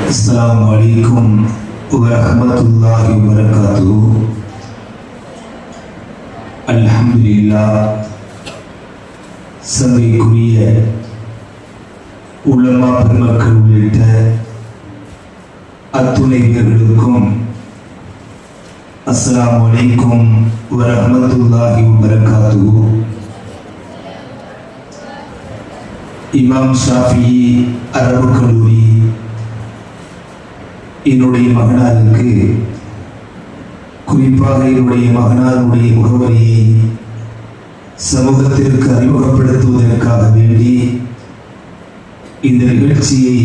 அஸ்ஸலாமு அலைக்கும் வரஹ்மத்துல்லாஹி வபரகாத்துஹு. அல்ஹம்துலில்லாஹ். சங்கைக்குரிய உலமா பெருமக்கள் உள்ளிட்ட அத்துணை பேர்களுக்கும் அஸ்ஸலாமு அலைக்கும் வரஹ்மத்துல்லாஹி வபரகாத்துஹு. இமாம் ஷாஃபி அரபு கல்லூரி என்னுடைய மகனாருக்கு, குறிப்பாக என்னுடைய மகனாருடைய முகவரியை சமூகத்திற்கு அறிமுகப்படுத்துவதற்காக வேண்டி இந்த நிகழ்ச்சியை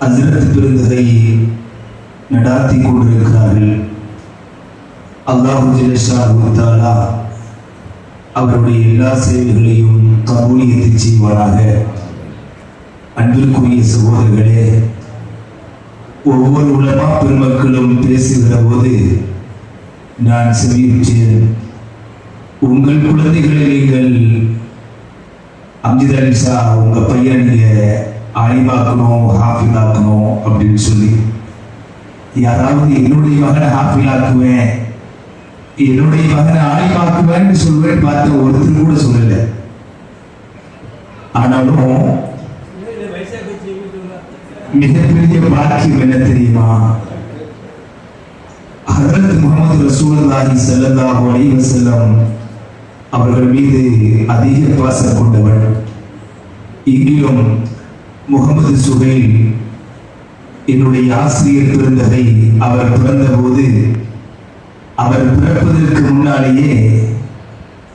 ஹஜ்ரத் பெருந்தகை நடாத்தி கொண்டிருக்கிறார்கள். அல்லாஹ் ஜல்ல ஷானஹு தஆலா அவருடைய எல்லா சேவைகளையும் கபூலியத்தை செய்வாராக. அன்பிற்குரிய சகோதரர்களே, ஒவ்வொரு உலமா பெருமக்களும் பேசுகிற போது நான் செவியுற்றேன். உங்கள் குழந்தைகளை நீங்கள் அம்ஜித் அலிஷா உங்க பையனை நீங்க ஆலிமாக்கணும், ஹாஃபிலாக்கணும் அப்படின்னு சொல்லி, யாராவது என்னுடைய மகனை ஹாஃபிலாக்குவேன், என்னுடைய மகனை ஆலிமாக்குவேன்னு சொல்வேன் பார்த்த ஒருத்தர் கூட சொல்லல. ஆனாலும் மிகப்பெரிய பாக்கியம் என்ன தெரியுமா? ஹஜ்ரத் முஹம்மது ரசூலுல்லாஹி ஸல்லல்லாஹு அலைஹி வஸல்லம் அவர்கள் மீது அதிக பாசம் கொண்டவர். இங்கிலும் முகமது சுஹைல் என்னுடைய ஆசிரியர் பெருந்தகை அவர் பிறந்த போது, அவர் பிறப்பதற்கு முன்னாலேயே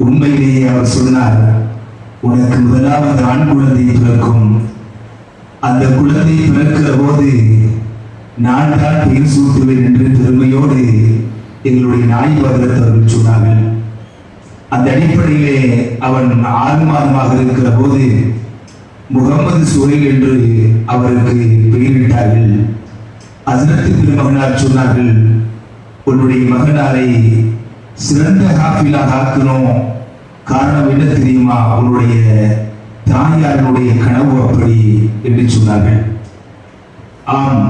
உண்மையிலேயே அவர் சொன்னார், உனக்கு முதலாவது ஆண் குழந்தை பிறக்கும், அந்த குழந்தை பிறக்கிற போது நான் தான் பெயர் சூட்டுவேன் என்று பெருமையோடு எங்களுடைய நாய்பாதத்தை அவர்கள் சொன்னார்கள். அந்த அடிப்படையிலே அவன் 6 மாதமாக இருக்கிற போது முகமது சுஹைல் என்று அவருக்கு பெயரிட்டார்கள். ஹஜ்ரத் பெருமகனார் சொன்னார்கள், உன்னுடைய மகனாரை சிறந்த ஹாஃபிலாக ஆக்கணும். காரணம் என்ன தெரியுமா? உன்னுடைய தாயாருடைய கனவு அப்படி என்று சொன்னார்கள். ஆம்,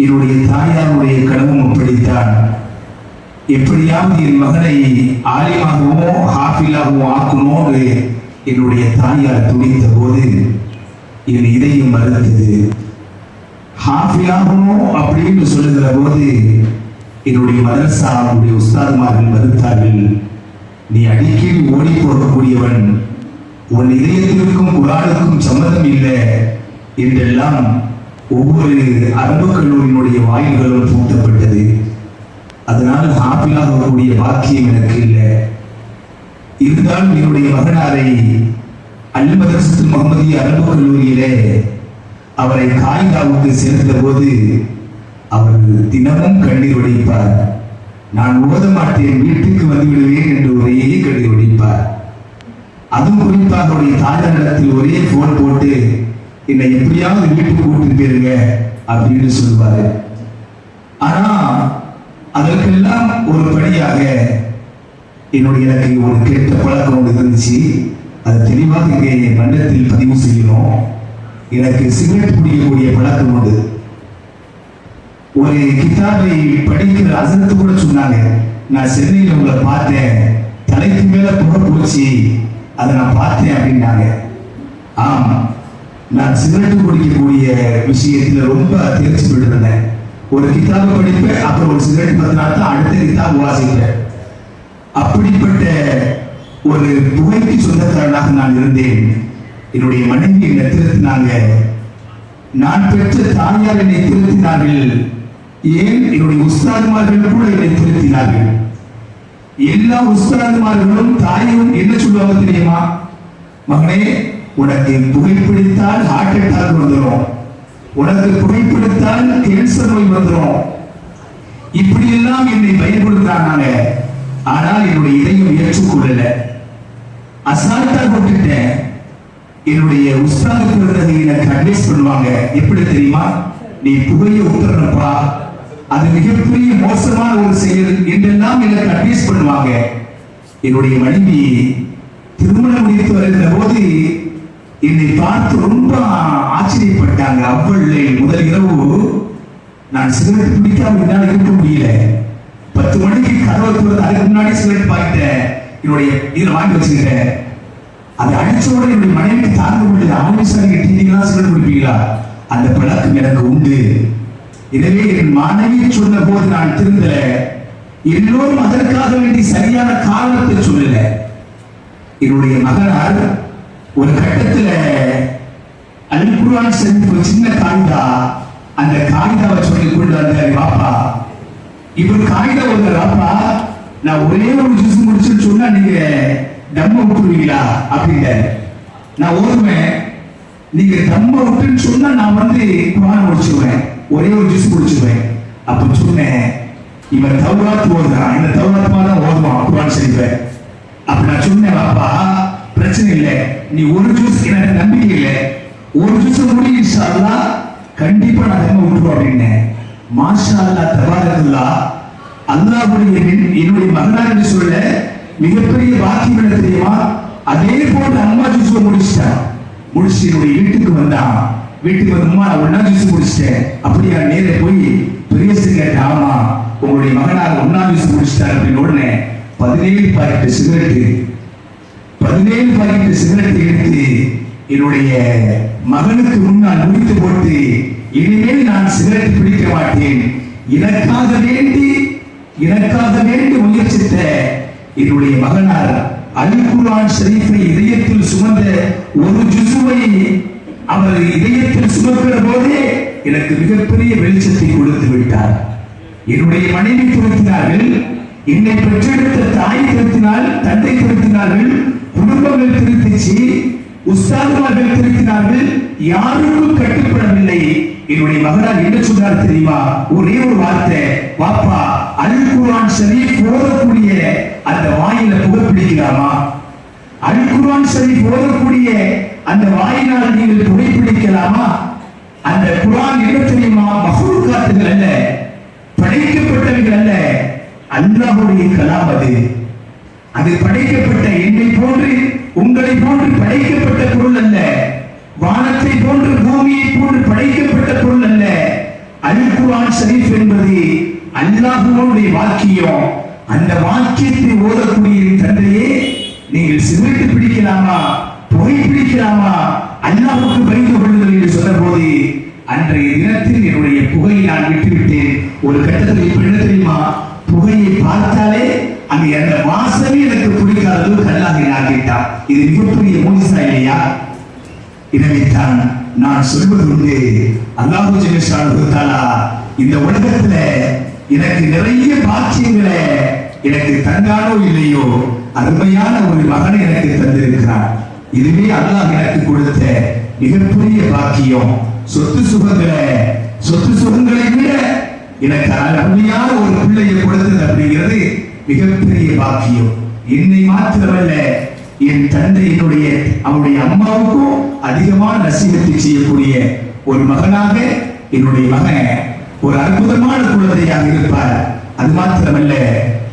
என்னுடைய தாயாருடைய கனவும் அப்படித்தான். எப்படியாவது என் மகனை ஆலிமாகவோ ஹாஃபிலாகவோ ஆக்கணும் என்னுடைய தாயார் துடித்த போது என் இதயம் மறுத்தது. ஹாஃபிலாகணும் அப்படின்னு சொல்லுகிற போது என்னுடைய மதரசாவுடைய உஸ்தாதுமார்கள் மறுத்தார்கள். நீ அடிக்கடி ஓடி போகக்கூடியவன், உன் இதயத்திற்கும் குரானுக்கும் சம்மதம் இல்லை என்றெல்லாம் ஒவ்வொரு அரபு கல்லூரியினுடைய வாயில்களும் பூட்டப்பட்டது. அதனால் ஹாஃபிலாகக்கூடிய பாக்கியம் எனக்கு இல்லை. இருந்தாலும் என்னுடைய மகனாரை அல் மதரசத்துல் முஹம்மதிய்யா அரபு கல்லூரியிலே அவரை காயிதாவுக்கு சேர்த்த போது அவர் தினமும் கண்ணீர் வடிப்பார். நான் ஓத மாட்டேன், வீட்டுக்கு வந்து விடுவேன் என்று ஒரே கண்ணீர் வடிப்பார். அதுவும் குறிப்பாக அவருடைய தாயாரிடத்தில் ஒரே போன் போட்டு என்னை எப்படியாவது வீட்டுக்கு கூட்டு போயிருங்க அப்படின்னு சொல்லுவாரு. ஆனா அதற்கெல்லாம் ஒரு படியாக எனக்கு ஒரு கெட்ட பழக்கம் ஒன்று இருந்துச்சு. அது தெளிவாக இங்கே மன்றத்தில் பதிவு செய்யணும். எனக்கு சிகரெட் பிடிக்கக்கூடிய பழக்கம் உண்டு. ஒரு கிதாபை படிக்கிற ஹஜ்ரத் கூட சொன்னாங்க, நான் சென்னையில் உங்களை பார்த்தேன், தலைக்கு மேல புகை போச்சு, அதை நான் பார்த்தேன் அப்படின்னாங்க. ஆம், நான் சிகரெட் குடிக்கக்கூடிய விஷயத்துல ரொம்ப தேர்ச்சி பெற்றிருந்தேன். ஒரு கிதாபை படிப்பேன், அப்புறம் ஒரு சிகரெட் பத்தினா தான் அடுத்த கிதாபு வாசிப்பேன். அப்படிப்பட்ட ஒரு புகைக்கு சொந்தக்காரனாக நான் இருந்தேன். என்னுடைய மனைவி என்னை திருத்தினாங்க, நான் பெற்ற தாயார் என்னை திருத்தினார்கள், ஏன் என்னுடைய உஸ்தாதுமார்கள் கூட என்னை திருத்தினார்கள். எல்லா உஸ்தாதுமார்களும் தாயும் என்ன சொல்லுவாங்க தெரியுமா? மகனே, உனக்கு புகைப்பிடித்தால் ஹார்ட் அட்டாக் வந்துடும், உனக்கு புகைப்பிடித்தால் கேன்சர் நோய் வந்துடும், இப்படி எல்லாம் என்னை பயன்படுத்துறாங்க. ஆனால் என்னுடைய இதயம் ஏற்றுக்கொள்ளல, அசால்ட்டா விட்டுட்டேன். என்னுடைய உஸ்தாது பெருந்தகை எனக்கு அட்வைஸ் பண்ணுவாங்க, எப்படி தெரியுமா? நீ புகையை உத்தரப்பா, அது மிகப்பெரிய மோசமான ஒரு செயல் என்றெல்லாம் எனக்கு அட்வைஸ் பண்ணுவாங்க. என்னுடைய மனைவி திருமணம் முடித்து வருகிற போது என்னை பார்த்து ரொம்ப ஆச்சரியப்பட்டாங்க. அவ்வளவு முதல் இரவு நான் சிகரெட் பிடிக்காம என்னால் இருக்க முடியல. 10 மணிக்கு கதவை திறந்து அதுக்கு முன்னாடி சிகரெட் பாக்கிட்டேன் என்னுடைய இதில் வாங்கி வச்சுக்கிறேன். அதை அடிச்ச உடனே என்னுடைய மனைவிக்கு தாங்க முடியல. ஆமிசாரி டீங்களா சிகரெட் குடிப்பீங்களா? அந்த பழக்கம் எனக்கு உண்டு. எனவே என் மனைவி சொன்ன போது நான் திருந்தல. எல்லோரும் அதற்காக வேண்டி சரியான காரணத்தை சொல்லல. என்னுடைய மகனார் ஒரு கட்டத்துல அல் குர்ஆன் ஷரீஃப் ஒரு சின்ன காகிதா, அந்த காகிதாவை சொல்லி கொண்டு வந்தாரு. பாப்பா இவர் காகிதா ஒரு பாப்பா, நான் ஒரே ஒரு ஜூஸ் முடிச்சுன்னு சொன்னா நீங்க தம்ம விட்டுருவீங்களா அப்படின்ட்டாரு. நான் ஓதுவேன், நீங்க தம்ம விட்டுன்னு சொன்னா நான் குர்ஆன் முடிச்சுடுவேன், ஒரே ஒரு ஜூஸ் முடிச்சுடுவேன். அப்ப சொன்னேன், இவன் தௌராத் ஓதுறான், இந்த தௌராத் தான் ஓதுவான் குர்ஆன் ஷரீஃபை. அப்ப நான் சொன்னேன், பாப்பா பிரச்சனை இல்லை, நீ ஒரு ஜூஸ், எனக்கு நம்பிக்கை இல்லை, ஒரு ஜூஸ் முடியும் இன்ஷா அல்லாஹ் கண்டிப்பா நான் தம்ம விட்டுருவோம் அப்படின்னேன். மாஷா அல்லாஹ் தபாரக்கல்லாஹ், அல்லாஹ்வுடைய என்னுடைய மகனார் என்று சொல்ல மிகப்பெரிய பாக்கியம் என்ன தெரியுமா? அதே போல அம்மா ஜூஸ் முடிச்சிட்டான். முடிச்சு என்னுடைய வீட்டுக்கு வந்தான். வீட்டுக்கு வந்து அம்மா நான் 1 ஜூஸ் முடிச்சிட்டேன். அப்படியா? நேரே போய் பெரியசு கேட்டேன். ஆமா உங்களுடைய மகனார் 1 ஜூஸ் முடிச்சிட்டார் அப்படின்னு. உடனே 17 பாக்கெட் சிகரெட்டு எடுத்து என்னுடைய மகனுக்கு முன்னால் முடித்து போட்டு, இனிமேல் நான் சிகரெட் பிடிக்க மாட்டேன், எனக்காக வேண்டி முயற்சித்த என்னுடைய மகனார் அல் குர்ஆன் ஷரீஃபை இதயத்தில் சுமந்த ஒரு ஜுஸுவை அவர் இதயத்தில் சுமக்கிற போதே எனக்கு மிகப்பெரிய வெளிச்சத்தை கொடுத்து விட்டார். என்னுடைய மனைவி திருத்தினார்கள், என்னை பெற்றெடுத்த தாய் திருத்தினாள், தந்தை திருத்தினார்கள், குடும்பங்கள் திருத்திச்சு, உஸ்தாதுமார்கள் திருத்தினார்கள், யாருக்கும் கட்டுப்படவில்லை. என்னுடைய மகனார் என்ன சொன்னார் தெரியுமா? ஒரே ஒரு வார்த்தை, பாப்பா அல் குர்ஆன் ஷரீஃப் ஓதக்கூடிய அந்த வாயில புகைப்பிடிக்கலாமா? அல் குர்ஆன் ஷரீஃப் ஓதக்கூடிய அந்த வாயினால் நீங்கள் புகைப்பிடிக்கலாமா? அந்த குர்ஆன் என்ன தெரியுமா? மஹ்லூகாத்துகள் அல்ல, படைக்கப்பட்டவைகள் அல்ல, அல்லாஹ்வுடைய கலாம். அது படைக்கப்பட்ட என்னை போன்று உங்களை போன்று படைக்கப்பட்ட பொருள் அல்ல, வானத்தை போன்று பூமியை போன்று படைக்கப்பட்ட பொருள் அல்ல. அல் குர்ஆன் ஷரீஃப் என்பது அல்லாஹ்வுடைய வாக்கியம். அந்த வாக்கியத்தை ஓதக்கூடிய தந்தையே, நீங்கள் சிகரெட் பிடிக்கலாமா, புகை பிடிக்கலாமா, அல்லாஹ்வுக்கு பயந்து கொள்ளுங்கள் என்று சொன்ன போது அன்றைய தினத்தில் என்னுடைய புகையை நான் விட்டுவிட்டேன். ஒரு கட்டத்தில் இப்ப என்ன தெரியுமா? புகையை பார்த்தாலே அங்கே அந்த வாசமே எனக்கு பிடிக்காத அளவுக்கு அல்லாஹ் ஆக்கிட்டான். இது மிகப்பெரிய மோசா இல்லையா? எனவேதான் நான் சொல்வது உண்டு, அல்லாஹ் ஜெல்லஷானஹு தஆலா இந்த உலகத்துல எனக்கு நிறைய பாக்கியங்களை எனக்கு தந்தானோ இல்லையோ அருமையான ஒரு மகனை எனக்கு தந்திருக்கிறார். இதுவே அல்லாஹ் எனக்கு கொடுத்த மிகப்பெரிய பாக்கியம். சொத்து சுகங்களை விட எனக்கு அருமையான ஒரு பிள்ளையை கொடுத்தது அப்படிங்கிறது மிகப்பெரிய பாக்கியம். என்னை மாத்திரமல்ல, என் தந்தை அவருடைய அம்மாவுக்கும் அதிகமான நசீகத்தை செய்யக்கூடிய ஒரு மகனாக என்னுடைய மகன் ஒரு அற்புதமான குழந்தையாக இருப்பார். அது மாத்திரமல்ல,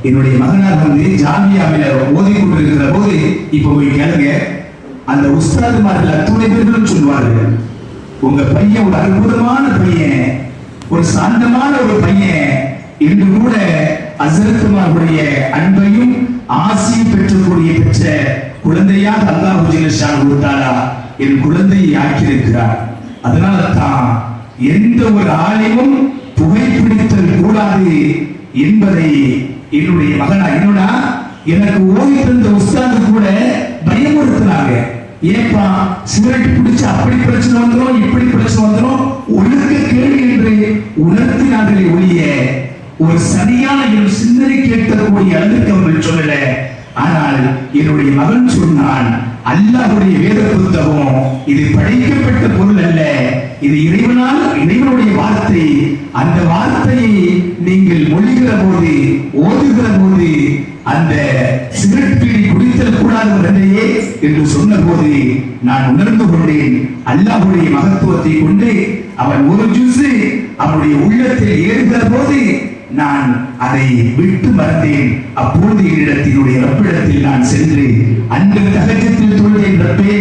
என்னுடைய மகனார் ஜாமியாவில ஓதி கொண்டிருக்கிற போது இப்ப போய் கேளுங்க, அந்த உஸ்தாதுமார்கள் அத்துணை பேர்களும் சொல்வார்கள், உங்க பையன் ஒரு அற்புதமான பையன், ஒரு சாந்தமான ஒரு பையன் என்று கூட ஹஸ்ரத்துமாருடைய அன்பையும் ஆசியும் பெற்ற குழந்தையாக அல்லாஹ் ஜெல்லஷானஹு தஆலா என் குழந்தையை ஆக்கியிருக்கிறார். அதனால தான் எந்த ஒரு ஆலிமும் புகைப்பிடித்தல் கூடாது என்பதை என்னுடைய மகனா எனக்கு ஓதி தந்த உஸ்தாது கூட பயமுறுத்தினாங்க. ஏப்பா சிகரெட் பிடிச்சு அப்படி பிரச்சனை வந்துடும், இப்படி பிரச்சனை வந்துடும், ஒழுக்க கேள்வி என்று உணர்த்தினார்களே ஒழிய ஒரு சரியான சிந்தனை கேட்கக்கூடிய அளவுக்கு அவர்கள் சொல்லல. ஆனால் என்னுடைய மகன் சொன்னான், அல்லாஹ்வுடைய வேத புத்தகம் இது படைக்கப்பட்ட பொருள் அல்ல, இது இறைவனுடைய வார்த்தை. அந்த வார்த்தையை நீங்கள் மொழிகிற போது, ஓதுகிற போது அந்த சிகரெட் பீடி குடித்தல் கூடாது தந்தையே என்று சொன்ன போது நான் உணர்ந்து கொண்டேன். அல்லாஹ்வுடைய மகத்துவத்தை கொண்டு அவன் ஒரு ஜூஸ் அவனுடைய உள்ளத்தில் ஏறுகிற போது நான் அதை விட்டு மறந்தேன். அப்பொழுது என்னிடத்தினுடைய ரப்பிடத்தில் நான் சென்று அன்று தகஜத்தில் தொழுதேன். ரப்பே,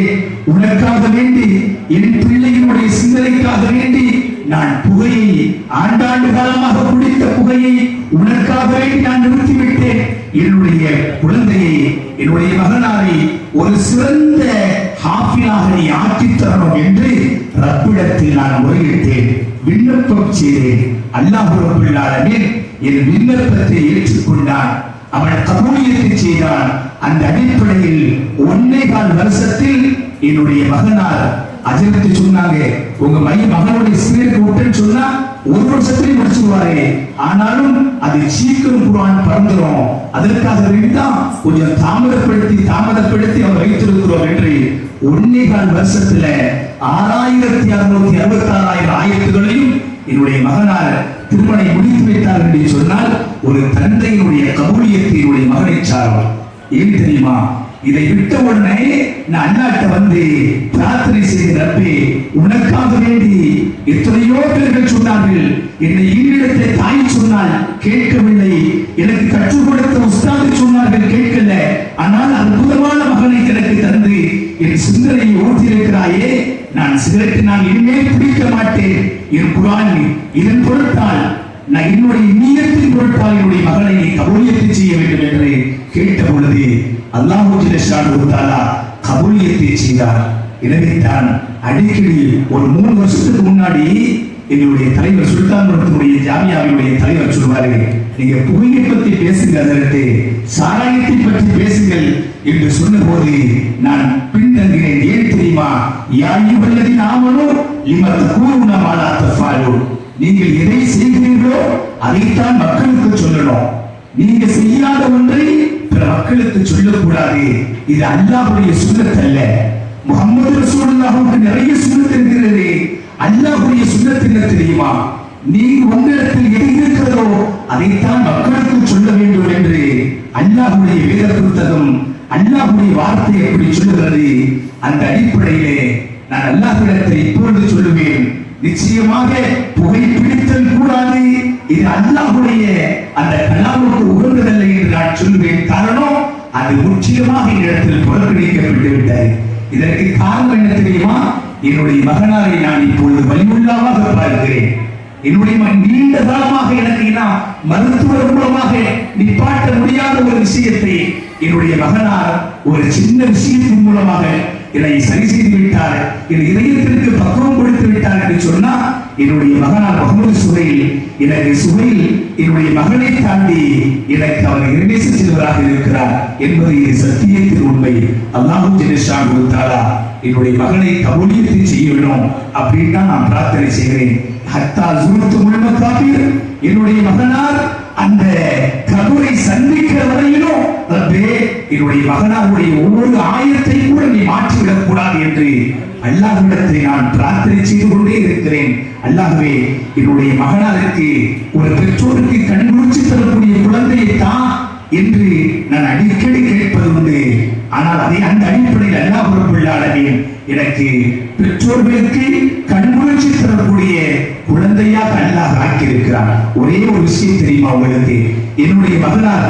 உனக்காக வேண்டி என் பிள்ளையினுடைய சிந்தனைக்காக வேண்டி நான் புகையை ஆண்டாண்டு காலமாக குடித்த புகையை உனக்காக வேண்டி நான் நிறுத்திவிட்டேன். என்னுடைய குழந்தையை, என்னுடைய மகனாரை ஒரு சிறந்த ஹாஃபிலாக நீ ஆக்கித் தரணும் என்று ரப்பிடத்தில் நான் முறையிட்டேன், விண்ணப்பம் செய்தேன். அல்லாஹ் ரப்பல் ஆலமீன் என் விண்ணப்பத்தை ஏற்றுக்கொண்டான். அவன் கபூலியத்தை செய்தான். அந்த அடிப்படையில் 1.25 வருஷத்தில் என்னுடைய மகனார் அஜருக்கு சொன்னாங்க, உங்க மகனுடைய ஸ்பீடுக்கு விட்டுன்னு சொன்னா 1 வருஷத்திலே முடிச்சுடுவாரு. ஆனாலும் அது சீக்கிரம் குர்ஆன் பறந்துரும், அதற்காக வேண்டிதான் கொஞ்சம் தாமதப்படுத்தி அவர் வைத்திருக்கிறோம் என்று 1.25 வருஷத்துல 6666 ஆயத்துகளையும் என்னுடைய மகனார் திருமணம் முடித்து வைத்தார் என்று சொன்னால் ஒரு தந்தையினுடைய கபூலியத்தை என்னுடைய மகனை சாரும். ஏன் தெரியுமா? இதை விட்ட உடனே நான் அல்லாஹ்ட்ட வந்து பிரார்த்தனை செய்த, ரப்பே, உனக்காக வேண்டி எத்தனையோ பேர்கள் சொன்னார்கள், என்னை ஈரிடத்தை தாய் சொன்னால் கேட்கவில்லை, எனக்கு கற்றுக் கொடுத்த உஸ்தாது சொன்னார்கள் கேட்கல, ஆனால் அற்புதமான மகனை எனக்கு தந்து என் சிந்தனையை ஊற்றியிருக்கிறாயே, நான் சிகரெட் நான் இனிமேல் பிடிக்க மாட்டேன், என் குர்ஆன் இதன் பொருட்டால் நான் என்னுடைய நியத்தின் பொருட்டால் என்னுடைய மகனை நீ கபூலியத்தை செய்ய வேண்டும் என்று கேட்ட பொழுது அல்லாஹ் ஜல்ல ஷானஹு தஆலா கபூலியத்தை செய்தார். எனவே தான் அடிக்கடி ஒரு 3 வருஷத்துக்கு முன்னாடி என்னுடைய தலைவர் சுல்தான்புரத்தினுடைய ஜாமியாவினுடைய தலைவர் சொல்வாரு, நீங்க புகையை பற்றி பேசுங்க, அதற்கு சாராயத்தை பற்றி பேசுங்கள் என்று சொன்னபோது நான் பின்தங்கினேன். ஏன் தெரியுமா? யா அய்யுஹல்லதீன ஆமனூ லிம தகூலுன மா லா தஃஅலூன். நீங்கள் எதை செய்கிறீர்களோ அதைத்தான் மக்களுக்கு சொல்லணும். நீங்க செய்யாத ஒன்றை பிற மக்களுக்கு சொல்லக்கூடாது. இது அல்லாஹ்வுடைய சுன்னத் அல்ல. முஹம்மது ரசூலுல்லாஹ்வுக்கு நிறைய சுன்னத் இருக்கிறது. அல்லாஹ்வுடைய சுன்னத் என்ன தெரியுமா? நீங்க உங்களிடத்தில் எது இருக்கிறதோ அதைத்தான் மக்களுக்கு சொல்ல வேண்டும் என்று அல்லாஹ்வுடைய வேத புத்தகம், அல்லாஹ்வுடைய வார்த்தை எப்படி சொல்லுகிறது? அந்த அடிப்படையிலே நான் அல்லாஹ்விடத்தில் இப்பொழுது சொல்லுவேன், நிச்சயமாக புகை பிடித்தல் கூடாது, இது அல்லாஹ்வுடைய அந்த கலாமுக்கு உகந்ததல்ல என்று நான் சொல்லுவேன். காரணம், அது முற்றிலுமாக என்னிடத்தில் புறக்கணிக்கப்பட்டு விட்டது. இதற்கு காரணம் என்ன தெரியுமா? என்னுடைய மகனாரை நான் இப்பொழுது வலியுள்ளாவாக பார்க்கிறேன். என்னுடைய நீண்ட காலமாக எனக்கு மருத்துவர் மூலமாக நிப்பாட்ட முடியாத ஒரு விஷயத்தை என்னுடைய மகனார் ஒரு சின்ன விஷயத்தின் மூலமாக என்னை சரி செய்து விட்டார், என் இதயத்திற்கு பக்குவம் கொடுத்து விட்டார் என்று சொன்னா, என்னுடைய மகனார் முகமது சுஹைல் எனக்கு சுஹைல் என்னுடைய மகனை தாண்டி எனக்கு அவர் இரண்டேச செல்வராக இருக்கிறார் என்பது இது சத்தியத்தின் உண்மை. அல்லாஹ் ஜல்ல ஷானஹு தஆலா என்னுடைய மகனை கபூலியத்தை செய்யணும் அப்படின்னு தான் நான் பிரார்த்தனை செய்கிறேன். ஹத்தா ஜுருத்து முல்மகாபிர், என்னுடைய மகனார் அந்த கபூரை சந்திக்கிற வரையிலும் ரப்பே, என்னுடைய மகனாருடைய ஒவ்வொரு ஆயத்தை கூட நீ மாற்றிவிடக் கூடாது என்று அல்லாஹ்விடத்தை நான் பிரார்த்தனை செய்து கொண்டே இருக்கிறேன். அல்லாஹ்வே, என்னுடைய மகனாருக்கு ஒரு பெற்றோருக்கு கண்குளிர்ச்சி தரக்கூடிய குழந்தையை தான் என்று நான் அடிக்கடி கேட்பது உண்டு. ஆனால் அதை அந்த அடிப்படையில் அல்லாஹ் ரப்பல் ஆலமீன் எனக்கு பெற்றோர்களுக்கு கண்குளிர்ச்சி தரக்கூடிய குழந்தையாக அல்லாஹ் ஆக்கியிருக்கிறார். ஒரே ஒரு விஷயம் தெரியுமா உங்களுக்கு? என்னுடைய மகனார்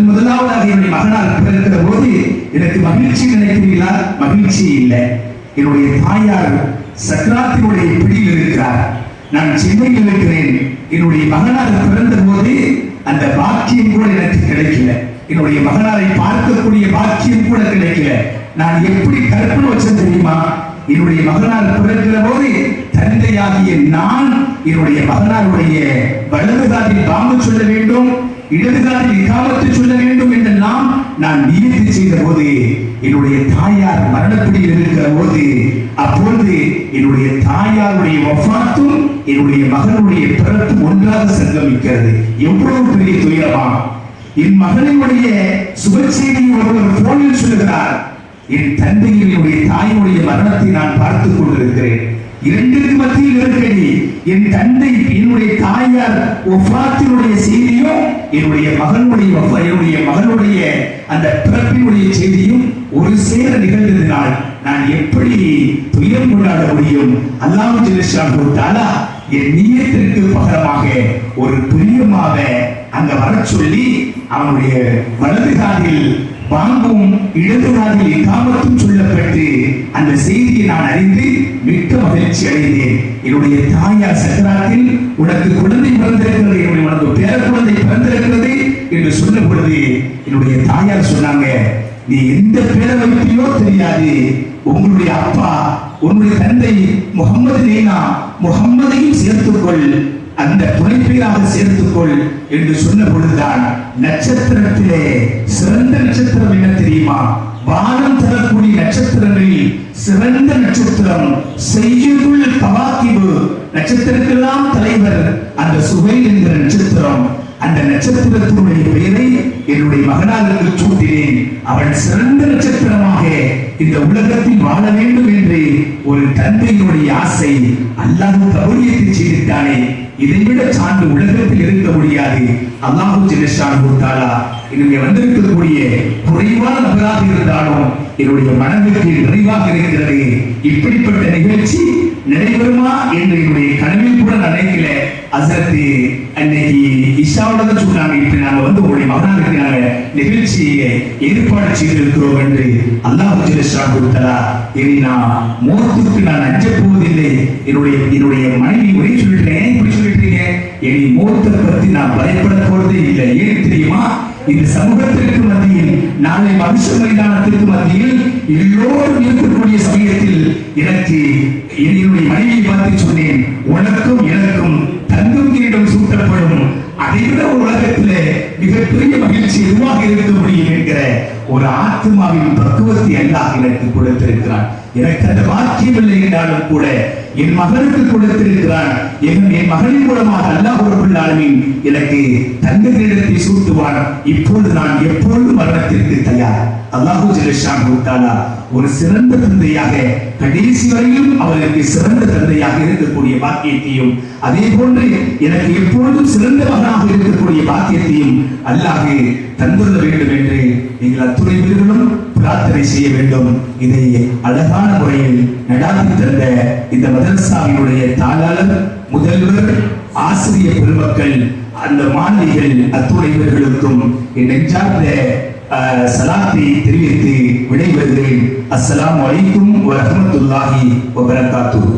முதலாவதாக என்னுடைய மகனார் பிறக்கிற போது எனக்கு மகிழ்ச்சி நினைக்கிறீர்களா? மகிழ்ச்சி இல்லை. என்னுடைய தாயார் சக்கராத்தினுடைய பிடியில் இருக்கிறார். நான் சென்னையில் இருக்கிறேன். என்னுடைய மகனார் பிறந்த போது அந்த பாக்கியம் கூட எனக்கு கிடைக்கல. என்னுடைய மகனாரை பார்க்கக்கூடிய பாக்கியம் கூட கிடைக்கல. நான் எப்படி கற்பனை வச்சேன் தெரியுமா? என்னுடைய மகனார் பிறக்கிற போது தந்தையாகிய நான் என்னுடைய மகனாருடைய வலது காலில் பாம்பு சொல்ல வேண்டும், இடது காலில் இகாமத்து சொல்ல வேண்டும் என்றெல்லாம் நான் நியதி செய்த போது என்னுடைய தாயார் மரணப்பிடியில் இருக்கிற போது, அப்பொழுது என்னுடைய தாயாருடைய வஃபாத்தும் என்னுடைய மகனுடைய பிறப்பும் ஒன்றாக சங்கமிக்கிறது. எவ்வளவு பெரிய துயரமா! என் மகனுடைய சுப செய்தியை ஒருவர் போனில் சொல்லுகிறார், என் தந்தையினுடைய தாயினுடைய மரணத்தை நான் பார்த்துக் கொண்டிருக்கிறேன். இரண்டிற்கு மத்தியில் நெருக்கடி. என் தந்தை என்னுடைய தாயார் வஃபாத்தினுடைய செய்தியும் என்னுடைய மகனுடைய அந்த பிறப்பினுடைய செய்தியும் ஒரு சேர நிகழ்ந்ததினால் நான் எப்படி துயரம் கொண்டாட முடியும்? அல்லாஹ் ஜல்ல தஆலா என் நியத்திற்கு பகரமாக ஒரு துரியமாவை அங்க வர சொல்லி அவனுடைய வலது காதில் பாங்கும் இடது காதில் இகாமத்தும் சொல்லப்பட்டு அந்த செய்தியை நான் அறிந்து மிக்க மகிழ்ச்சி அடைந்தேன். என்னுடைய தாயார் சக்கராத்தில் உனக்கு குழந்தை பிறந்திருக்கிறது, என்னுடைய உனக்கு பேர குழந்தை பிறந்திருக்கிறது என்று சொன்ன பொழுது என்னுடைய தாயார் சொன்னாங்க, நீ எந்த பேரை வைத்தியோ தெரியாது, உங்களுடைய அப்பா உன்னுடைய தந்தை முகமது நைனா முகம்மதையும் சேர்த்துக்கொள், அந்த துணைப்பேராக சேர்த்துக்கொள் என்று சொன்ன பொழுதுதான் நட்சத்திரத்திலே சிறந்த நட்சத்திரம் என்ன தெரியுமா? வானம் தரக்கூடிய நட்சத்திரங்களில் சிறந்த நட்சத்திரம் செய்யுள் கவாக்கிபு, நட்சத்திரத்திற்கெல்லாம் தலைவர் அந்த சுஹைல் என்கிற நட்சத்திரம். அந்த நட்சத்திரத்தினுடைய பெயரை என்னுடைய மகனாருக்கு சூட்டினேன். அவன் சிறந்த நட்சத்திரமாக இந்த உலகத்தில் வாழ வேண்டும் என்று ஒரு தந்தையினுடைய ஆசை அல்லாஹ் கபூலியத்தை செய்திருக்கானே, இதைவிட சான்று உலகத்தில் இருக்க முடியாது. அல்லாஹ் ஜல்ல தஆலா இங்கே வந்திருக்கக்கூடிய குறைவான நபராக இருந்தாலும் என்னுடைய மனதிற்கு நிறைவாக இருக்கிறது. இப்படிப்பட்ட நிகழ்ச்சி நடைபெறுமா என்று என்னுடைய கனவில் கூட நினைக்கல. ஹஸரத் அன்னைக்கு இஷாவோட சொன்னாங்க, இப்படி நாங்க வந்து உங்களுடைய மகனாருக்கு நாங்க நிகழ்ச்சியை ஏற்பாடு செய்திருக்கிறோம் என்று. அல்லாஹ் ஜல்ல தஆலா இனி நான் மௌத்துக்கு நான் அஞ்ச போவதில்லை. என்னுடைய மனைவி ஒரே சொல்லிட்டேன், இப்படி சொல்லிட்டீங்க, இனி மௌத்தை பற்றி நான் பயப்பட போறதே இல்லை. ஏன் தெரியுமா? இந்த சமூகத்திற்கு மத்தியில், நாளை மனுஷ மைதானத்திற்கு மத்தியில் எல்லோரும் இருக்கக்கூடிய சமயத்தில் எனக்கு என்னுடைய மனைவியை பார்த்து சொன்னேன், உனக்கும் எனக்கும் தங்கம் கிரீடம் சூட்டப்படும், அதைவிட ஒரு உலகத்திலே மிகப்பெரிய மகிழ்ச்சி எதுவாக இருக்க முடியும் என்கிற ஒரு ஆத்மாவின் பக்குவத்தை அல்லாஹ் எனக்கு கொடுத்திருக்கிறான். எனக்கு அந்த வாக்கியம் இல்லை என்றாலும் கூட என் மகனுக்கு கொடுத்திருக்கிறான். என் மகனின் மூலமாக அல்லாஹ் ரப்பல் ஆலமீன் எனக்கு தங்க கிரீடத்தை சூட்டுவான். இப்போது நான் எப்பொழுதும் மரணத்திற்கு தயார். அல்லாஹ் ஜல்ல தஆலா ஒரு சிறந்த தந்தையாக கடைசி வரையும் அவருக்கு சிறந்த தந்தையாக இருக்கக்கூடிய பாக்கியத்தையும், அதே போன்று எனக்கு எப்பொழுதும் சிறந்த மகனாக இருக்கக்கூடிய பாக்கியத்தையும் அல்லாஹ் தந்துள்ள வேண்டும் என்று நீங்கள் அத்துணை பேர்களும் பிரார்த்தனை செய்ய வேண்டும். இதை அழகான முறையில் நடாத்தி தந்த இந்த மதரசாவினுடைய தாளாளர், முதல்வர், ஆசிரியர் பெருமக்கள், அந்த மாணவிகள் அத்துணை பேர்களுக்கும் என் நெஞ்சார்ந்த சலாத்தை தெரிவித்து விடைபெறுகிறேன். அஸ்ஸலாமு அலைக்கும் வ ரஹ்மத்துல்லாஹி வ பரகாத்துஹு.